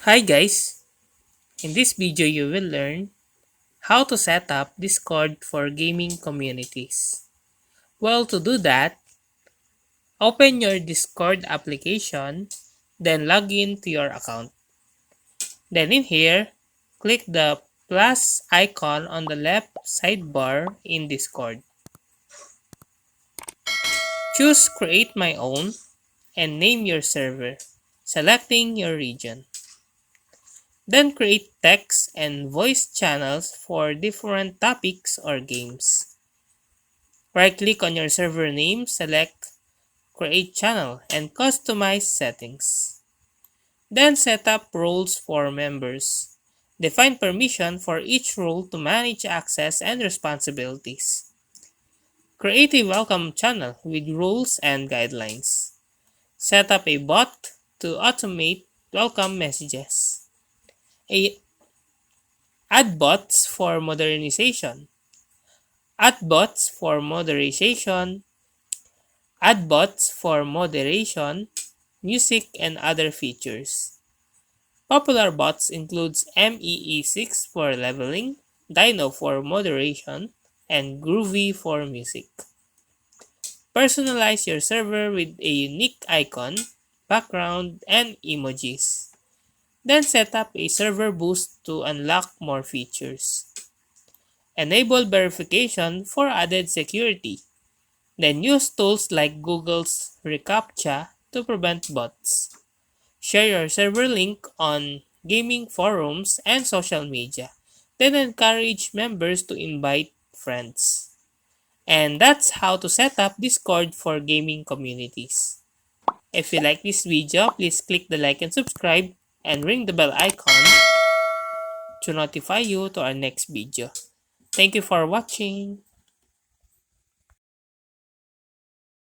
Hi guys! In this video you will learn how to set up Discord for gaming communities. Well, to do that, open your Discord application, then log in to your account. Then in here, click the plus icon on the left sidebar in Discord. Choose create my own and name your server, selecting your region. Then create text and voice channels for different topics or games. Right-click on your server name, select Create Channel, and customize settings. Then set up roles for members. Define permission for each role to manage access and responsibilities. Create a welcome channel with rules and guidelines. Set up a bot to automate welcome messages. A Add bots for modernization. Add bots for moderation, add bots for moderation, music, and other features. Popular bots includes MEE6 for leveling, Dino for moderation, and Groovy for music. Personalize your server with a unique icon, background, and emojis. Then set up a server boost to unlock more features. Enable verification for added security. Then use tools like Google's reCAPTCHA to prevent bots. Share your server link on gaming forums and social media. Then encourage members to invite friends. And that's how to set up Discord for gaming communities. If you like this video, please click the like and subscribe and ring the bell icon to notify you to our next video. Thank you for watching.